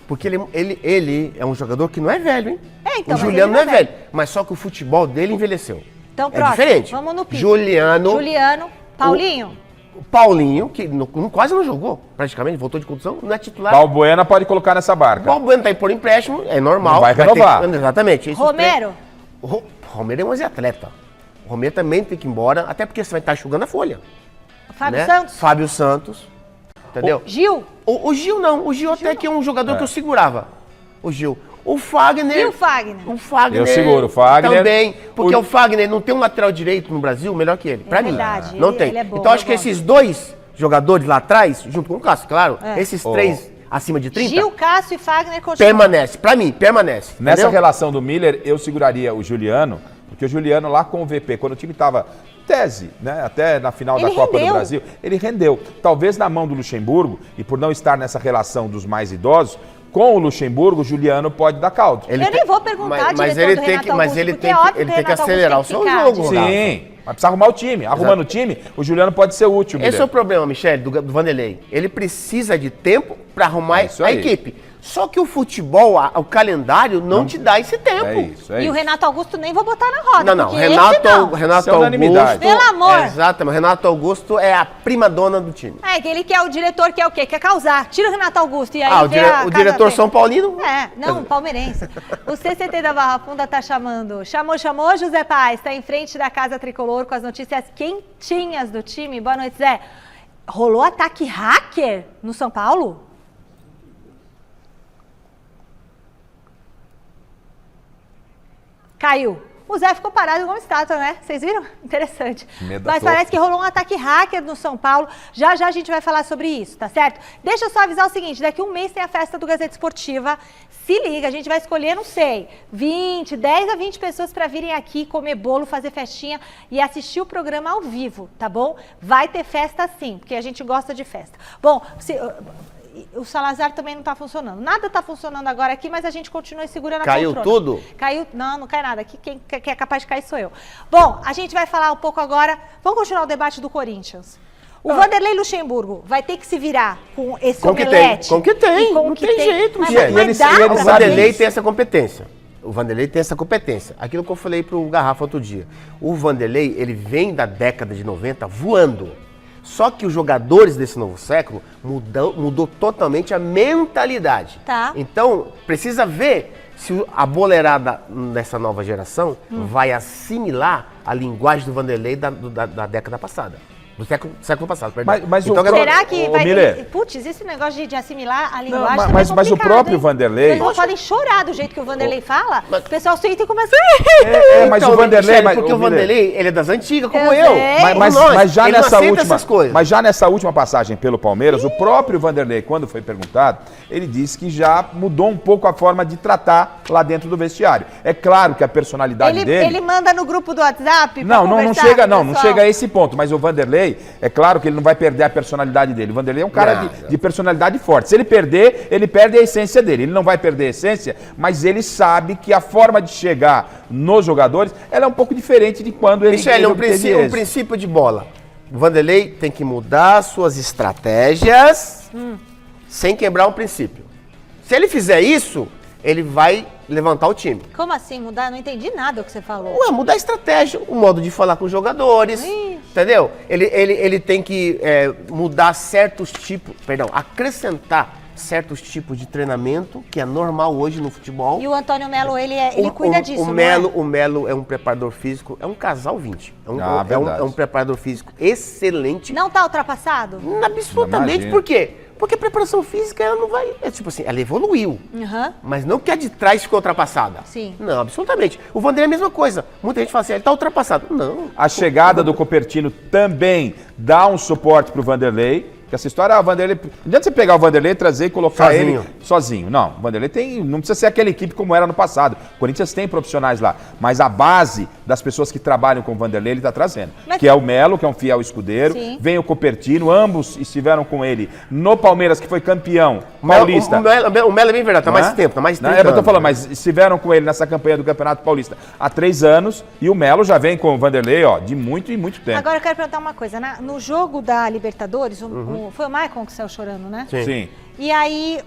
Porque ele é um jogador que não é velho, hein? Então, o Juliano não é velho, mas só que o futebol dele envelheceu. Então, próximo, diferente. Vamos no pico. Juliano, Paulinho. O Paulinho, que quase não jogou, praticamente, voltou de condução, não é titular. Balbuena pode colocar nessa barca. Balbuena tá aí por empréstimo, é normal. Não vai renovar. Exatamente. Romero? Romero é um ex-atleta. O Romero também tem que ir embora, até porque você vai estar enxugando a folha. Fábio Santos? Fábio Santos. Entendeu? Gil? O Gil não. O Gil até que é um jogador que eu segurava. O Gil. O Fagner... E o Fagner? O Fagner... Eu seguro o Fagner. Também. Porque o Fagner não tem um lateral direito no Brasil melhor que ele. Pra mim. Verdade. Não tem. Ele é bom, então acho que esses dois jogadores lá atrás, junto com o Cássio, claro, esses três acima de 30... Gil, Cássio e Fagner continuam. Permanece. Pra mim, permanece. Nessa entendeu? relação do Miller, eu seguraria o Juliano, porque o Juliano lá com o VP, quando o time tava tese, né, até na final da Copa do Brasil, ele rendeu. Talvez na mão do Luxemburgo, e por não estar nessa relação dos mais idosos, com o Luxemburgo, o Juliano pode dar caldo. Eu nem vou perguntar, mas ele tem que, ele tem que acelerar o seu jogo. Sim, mas precisa arrumar o time. Arrumando o time, o Juliano pode ser útil. Esse é o problema, Michele, do Vanderlei. Ele precisa de tempo para arrumar a equipe. Só que o futebol, o calendário, não te dá esse tempo. E o Renato Augusto nem vou botar na roda. Não. Renato Augusto. Pelo amor. Exatamente. O Renato Augusto é a prima dona do time. Ele quer o diretor, quer o quê? Quer causar. Tira o Renato Augusto e aí o diretor São Paulino? Palmeirense. O CCT da Barra Funda tá chamando. Chamou, José Paz. Tá em frente da Casa Tricolor com as notícias quentinhas do time. Boa noite, Zé. Rolou ataque hacker no São Paulo? Caiu. O Zé ficou parado igual uma estátua, né? Vocês viram? Interessante. Mas parece que rolou um ataque hacker no São Paulo. Já a gente vai falar sobre isso, tá certo? Deixa eu só avisar o seguinte, daqui um mês tem a festa do Gazeta Esportiva. Se liga, a gente vai escolher, não sei, 10 a 20 pessoas para virem aqui comer bolo, fazer festinha e assistir o programa ao vivo, tá bom? Vai ter festa sim, porque a gente gosta de festa. Bom, o Salazar também não está funcionando. Nada está funcionando agora aqui, mas a gente continua segurando a poltrona. Caiu tudo? Caiu, não cai nada. Aqui quem é capaz de cair sou eu. Bom, a gente vai falar um pouco agora, vamos continuar o debate do Corinthians. O Vanderlei Luxemburgo vai ter que se virar com esse omelete. Com que tem, não tem jeito. O Vanderlei tem essa competência. O Vanderlei tem essa competência. Aquilo que eu falei pro Garrafa outro dia. O Vanderlei, ele vem da década de 90 voando. Só que os jogadores desse novo século mudou totalmente a mentalidade. Tá. Então, precisa ver se a boleirada dessa nova geração vai assimilar a linguagem do Vanderlei da década passada. Do século passado, perdão. Mas então, será que vai ter... Putz, esse negócio de assimilar a linguagem mas o próprio Vanderlei... Eles não podem chorar do jeito que o Vanderlei fala. O pessoal senta e começa... mas o Vanderlei... Porque o Vanderlei, ele é das antigas, como eu. Mas já nessa última passagem pelo Palmeiras, o próprio Vanderlei, quando foi perguntado, ele disse que já mudou um pouco a forma de tratar lá dentro do vestiário. É claro que a personalidade dele... Ele manda no grupo do WhatsApp não chega a esse ponto, mas o Vanderlei Vanderlei, é claro que ele não vai perder a personalidade dele. O Vanderlei é um cara de personalidade forte. Se ele perder, ele perde a essência dele. Ele não vai perder a essência, mas ele sabe que a forma de chegar nos jogadores, ela é um pouco diferente de quando ele... Michele, um princípio de bola. O Vanderlei tem que mudar suas estratégias sem quebrar um princípio. Se ele fizer isso, ele vai levantar o time. Como assim mudar? Não entendi nada do que você falou. Ué, mudar a estratégia, o modo de falar com os jogadores, entendeu? Ele tem que mudar certos tipos, acrescentar certos tipos de treinamento, que é normal hoje no futebol. E o Antônio Melo, ele cuida disso, O Melo é um preparador físico, é um casal 20. É um preparador físico excelente. Não tá ultrapassado? Absolutamente, por quê? Porque a preparação física, ela não vai... ela evoluiu. Mas não que a de trás ficou ultrapassada. Sim. Não, absolutamente. O Vanderlei é a mesma coisa. Muita gente fala assim, ele tá ultrapassado. Não. A chegada do Copertino também dá um suporte pro Vanderlei. Porque essa história, o Vanderlei... Não adianta você pegar o Vanderlei, trazer e colocar ele sozinho. Não, o Vanderlei não precisa ser aquela equipe como era no passado. O Corinthians tem profissionais lá. Mas a base das pessoas que trabalham com o Vanderlei, ele está trazendo. Que é o Melo, que é um fiel escudeiro. Sim. Vem o Copertino, ambos estiveram com ele no Palmeiras, que foi campeão paulista. O Melo é bem verdade, tá mais tempo, tá mais tempo. Eu tô falando, mas estiveram com ele nessa campanha do Campeonato Paulista há 3 anos. E o Melo já vem com o Vanderlei, de muito e muito tempo. Agora eu quero perguntar uma coisa. No jogo da Libertadores, foi o Maicon que saiu chorando, né? Sim. E aí,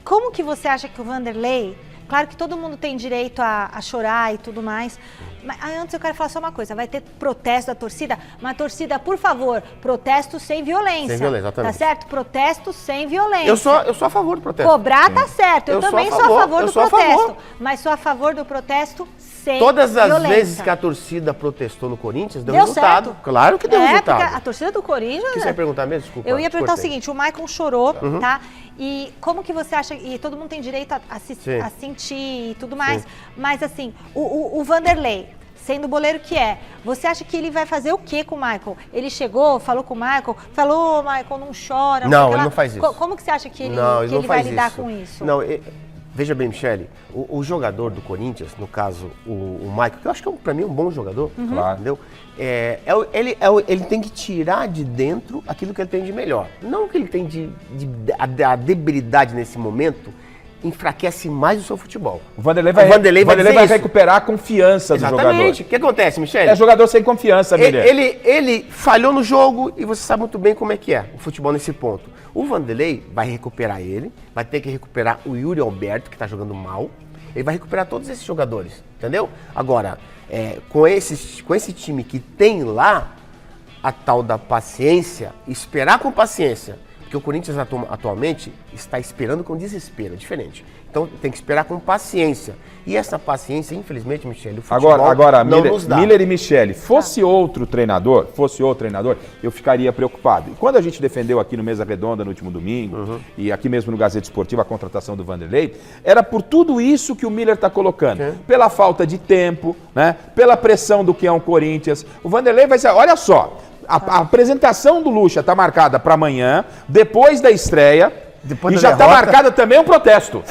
como que você acha que o Vanderlei... Claro que todo mundo tem direito a chorar e tudo mais. Mas antes eu quero falar só uma coisa. Vai ter protesto da torcida. Mas torcida, por favor, protesto sem violência. Sem violência, exatamente. Tá certo? Protesto sem violência. Eu sou a favor do protesto. Cobrar tá certo. Eu também sou a favor do protesto. Mas sou a favor do protesto sem Todas as violência. vezes que a torcida protestou no Corinthians, deu resultado. Certo. Claro que deu resultado. A torcida do Corinthians... O que você ia perguntar mesmo? Desculpa. Eu ia perguntar o seguinte, o Maicon chorou, tá? E como que você acha... E todo mundo tem direito a sentir e tudo mais. Mas assim, o Vanderlei, sendo o boleiro que é, você acha que ele vai fazer o quê com o Maicon? Ele chegou, falou com o Maicon, falou, Maicon, não chora. Não, ele não faz isso. Como que você acha que ele vai lidar com isso? Não, veja bem, Michele, o jogador do Corinthians, no caso o Maicon, que eu acho que pra mim é um bom jogador, entendeu? Ele tem que tirar de dentro aquilo que ele tem de melhor. Não que ele tem a debilidade nesse momento enfraquece mais o seu futebol. O Vanderlei vai recuperar a confiança do jogador. Exatamente. O que acontece, Michele? É jogador sem confiança, Miller. Ele falhou no jogo e você sabe muito bem como é que é o futebol nesse ponto. O Vanderlei vai recuperar ele, vai ter que recuperar o Yuri Alberto, que tá jogando mal. Ele vai recuperar todos esses jogadores, entendeu? Agora, com esse time que tem lá, a tal da paciência, esperar com paciência, porque o Corinthians atualmente está esperando com desespero, é diferente. Então tem que esperar com paciência. E essa paciência, infelizmente, Michele, o futebol agora não nos dá. Miller e Michele, fosse outro treinador, eu ficaria preocupado. E quando a gente defendeu aqui no Mesa Redonda no último domingo, e aqui mesmo no Gazeta Esportiva a contratação do Vanderlei, era por tudo isso que o Miller está colocando. Pela falta de tempo, né? Pela pressão do que é um Corinthians. O Vanderlei vai ser, olha só, a apresentação do Lucha está marcada para amanhã, depois da estreia, e já está marcada também um protesto.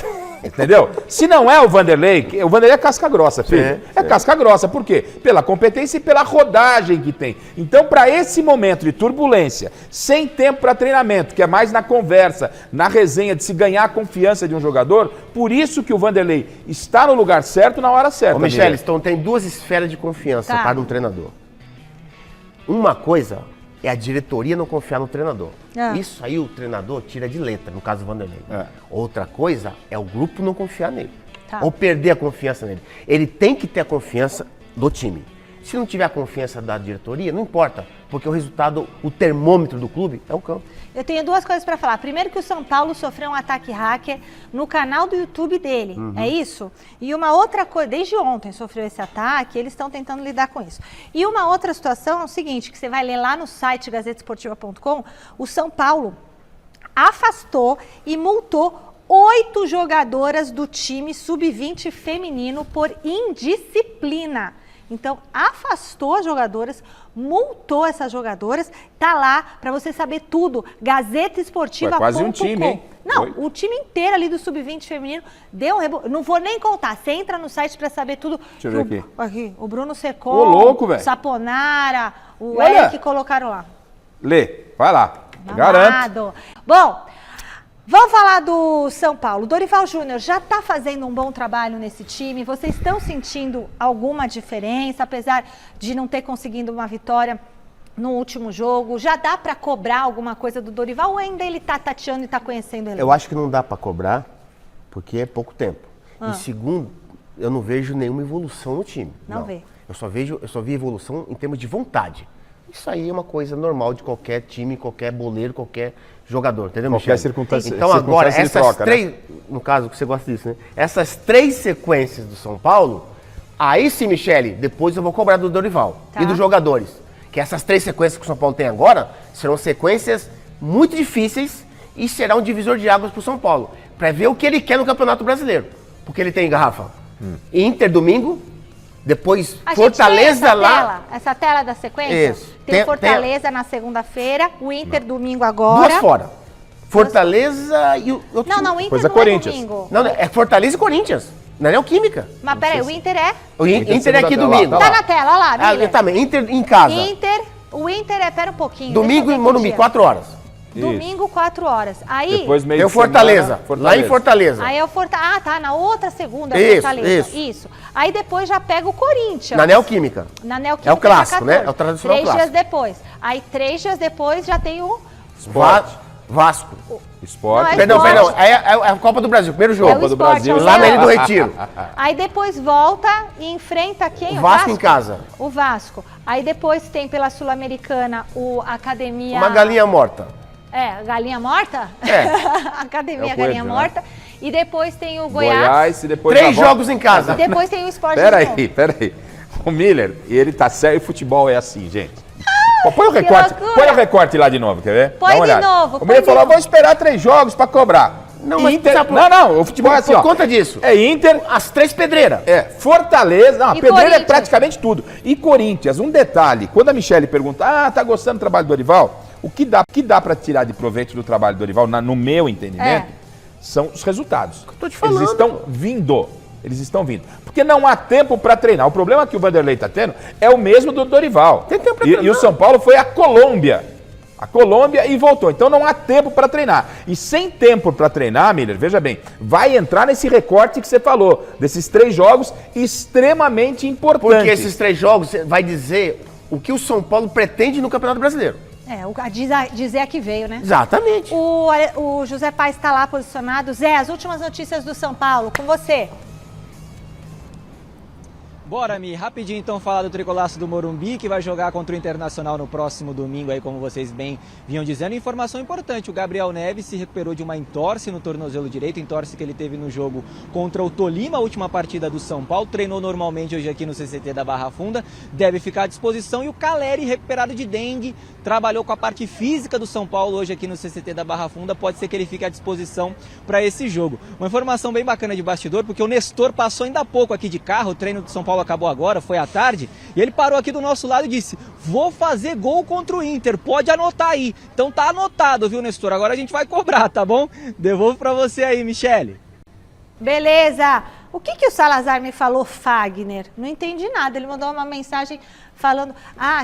Entendeu? Se não é o Vanderlei é casca grossa, filho. É casca grossa. Por quê? Pela competência e pela rodagem que tem. Então, para esse momento de turbulência, sem tempo para treinamento, que é mais na conversa, na resenha, de se ganhar a confiança de um jogador, por isso que o Vanderlei está no lugar certo, na hora certa. Ô, Michele, então tem 2 esferas de confiança para um treinador. Uma coisa é a diretoria não confiar no treinador. Isso aí o treinador tira de letra, no caso do Vanderlei. Outra coisa é o grupo não confiar nele. Ou perder a confiança nele. Ele tem que ter a confiança do time. Se não tiver a confiança da diretoria, não importa. Porque o resultado, o termômetro do clube é o campo. Eu tenho 2 coisas para falar. Primeiro que o São Paulo sofreu um ataque hacker no canal do YouTube dele, é isso? E uma outra coisa, desde ontem sofreu esse ataque, eles estão tentando lidar com isso. E uma outra situação é o seguinte, que você vai ler lá no site gazetesportiva.com, o São Paulo afastou e multou 8 jogadoras do time sub-20 feminino por indisciplina. Então, afastou as jogadoras, multou essas jogadoras, tá lá para você saber tudo, gazetesportiva.com. Quase um time, hein? Não, o time inteiro ali do Sub-20 feminino deu um não vou nem contar, você entra no site para saber tudo. Deixa eu ver aqui. O Bruno Secon, Ô, louco, velho. Saponara, o Eric colocaram lá. Lê, vai lá. Garanto. Bom, vamos falar do São Paulo. Dorival Júnior já está fazendo um bom trabalho nesse time. Vocês estão sentindo alguma diferença, apesar de não ter conseguido uma vitória no último jogo? Já dá para cobrar alguma coisa do Dorival ou ainda ele está tateando e está conhecendo ele? Eu acho que não dá para cobrar, porque é pouco tempo. E segundo, eu não vejo nenhuma evolução no time. Não vê. Eu só vi evolução em termos de vontade. Isso aí é uma coisa normal de qualquer time, qualquer boleiro, qualquer jogador, entendeu, Qualquer Michele? circunstância. Então agora, de essas troca, três, né? no caso que você gosta disso, né? Essas 3 sequências do São Paulo, aí sim, Michele, depois eu vou cobrar do Dorival e dos jogadores. Que essas 3 sequências que o São Paulo tem agora serão sequências muito difíceis e será um divisor de águas para o São Paulo, para ver o que ele quer no Campeonato Brasileiro. Porque ele tem, Rafa, Inter domingo, depois Fortaleza lá. Essa tela da sequência? Isso. Tem Fortaleza na segunda-feira, o Inter domingo agora. 2 fora. Fortaleza e o outro. Não, o Inter Depois não Corinthians. domingo. Não, é Fortaleza e Corinthians. Não é Neoquímica. Mas peraí, o Inter é? O Inter é aqui segunda domingo. Tá na tela, olha lá, Miller. Também, Inter em casa. O Inter é, pera um pouquinho. Domingo deixa eu em ver que Morumbi, dia. 4 horas. Domingo, 4 horas. Aí, Depois meio Tem o de semana, Fortaleza, lá em Fortaleza. aí é o Fortaleza. Ah, tá, na outra segunda, Isso, Fortaleza. isso. Aí depois já pega o Corinthians. Na Neoquímica. Na Neoquímica. É o clássico, dia 14. né? É o tradicional 3 dias clássico. depois. Aí 3 dias depois já tem o... Vasco. Esporte. Não, é Perdão, Esporte. perdão. É a Copa do Brasil, primeiro jogo. É o Esporte, é o Lá na Ilha do Leão. Retiro. Aí depois volta e enfrenta quem? O Vasco em casa. O Vasco. Aí depois tem pela Sul-Americana o Academia... Uma galinha morta. É, Galinha Morta? É. Academia É o Galinha Coelho, Morta. E depois tem o Goiás. Goiás e depois 3 jogos em casa. E depois tem o Sport de novo. Peraí. O Miller, ele tá sério, e futebol é assim, gente. Põe o que recorte, loucura. põe o recorte lá de novo, quer ver? Põe Dá uma de olhada. novo, O põe Miller de falou, novo. vou esperar 3 jogos pra cobrar. Não, mas Inter... sabe por- Não, o futebol é assim, ó. Por conta disso. É Inter, As 3 pedreiras. Fortaleza, não, a E pedreira é Corinthians. praticamente tudo. E Corinthians, um detalhe, quando a Michele pergunta, tá gostando do trabalho do Dorival? O que dá para tirar de proveito do trabalho do Dorival, no meu entendimento, são os resultados. Tô te falando. Eles estão vindo. Porque não há tempo para treinar. O problema que o Vanderlei está tendo é o mesmo do Dorival. Tem tempo pra E treinar. o São Paulo foi a Colômbia e voltou. Então não há tempo para treinar. E sem tempo para treinar, Miller, veja bem, vai entrar nesse recorte que você falou, desses 3 jogos extremamente importantes. Porque esses 3 jogos vai dizer o que o São Paulo pretende no Campeonato Brasileiro. Dizer a que veio, né? Exatamente. O José Paes está lá posicionado. Zé, as últimas notícias do São Paulo, com você. Bora, Mi, rapidinho então falar do tricolaço do Morumbi, que vai jogar contra o Internacional no próximo domingo, aí como vocês bem vinham dizendo. Informação importante, o Gabriel Neves se recuperou de uma entorse no tornozelo direito, entorse que ele teve no jogo contra o Tolima, a última partida do São Paulo, treinou normalmente hoje aqui no CCT da Barra Funda, deve ficar à disposição. E o Caleri, recuperado de dengue, trabalhou com a parte física do São Paulo hoje aqui no CCT da Barra Funda, pode ser que ele fique à disposição para esse jogo. Uma informação bem bacana de bastidor, porque o Nestor passou ainda há pouco aqui de carro, o treino do São Paulo acabou agora, foi à tarde, e ele parou aqui do nosso lado e disse: vou fazer gol contra o Inter, pode anotar aí. Então tá anotado, viu, Nestor? Agora a gente vai cobrar, tá bom? Devolvo pra você aí, Michele. Beleza. O que o Salazar me falou, Fagner? Não entendi nada. Ele mandou uma mensagem falando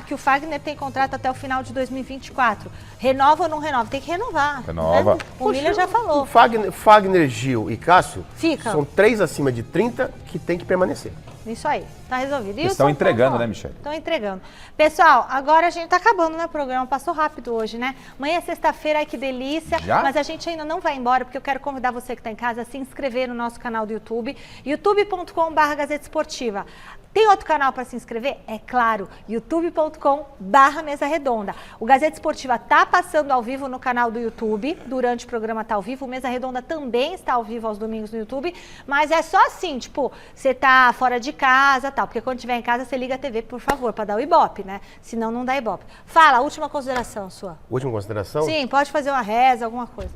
que o Fagner tem contrato até o final de 2024. Renova ou não renova? Tem que renovar. Renova. Né? O Miller já falou. Fagner, Gil e Cássio Fica. são 3 acima de 30 que tem que permanecer. Isso aí, tá resolvido. Eles estão entregando, né, Michele? Estão entregando. Pessoal, agora a gente tá acabando, né, o programa. Passou rápido hoje, né? Amanhã é sexta-feira, ai que delícia. Já? Mas a gente ainda não vai embora, porque eu quero convidar você que tá em casa a se inscrever no nosso canal do YouTube, youtube.com/Gazeta Esportiva. Tem outro canal para se inscrever? É claro, youtube.com/Mesa Redonda. O Gazeta Esportiva tá passando ao vivo no canal do YouTube, durante o programa tá ao vivo. O Mesa Redonda também está ao vivo aos domingos no YouTube, mas é só assim, tipo, você tá fora de casa, tal, porque quando estiver em casa você liga a TV, por favor, para dar o Ibope, né? Senão não dá Ibope. Fala, última consideração sua. Última consideração? Sim, pode fazer uma reza, alguma coisa.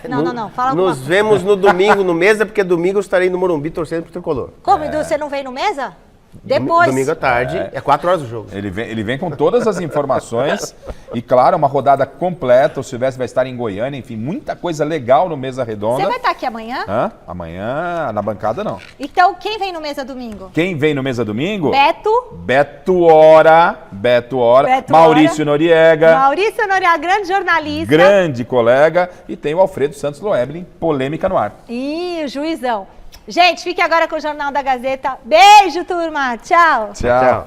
Não, fala alguma Nos coisa. vemos no domingo no Mesa, porque domingo eu estarei no Morumbi torcendo pro Tricolor. Como, Edu, você não veio no Mesa? Depois. Domingo à tarde, é 4 horas o jogo. Ele vem com todas as informações e, claro, uma rodada completa. O Silvestre vai estar em Goiânia, enfim, muita coisa legal no Mesa Redonda. Você vai estar aqui amanhã? Amanhã, na bancada, não. Então, quem vem no Mesa Domingo? Quem vem no Mesa Domingo? Beto Hora, Maurício Noriega. Maurício Noriega, grande jornalista. Grande colega. E tem o Alfredo Santos Loeblin, polêmica no ar. E o juizão. Gente, fique agora com o Jornal da Gazeta. Beijo, turma. Tchau. Tchau.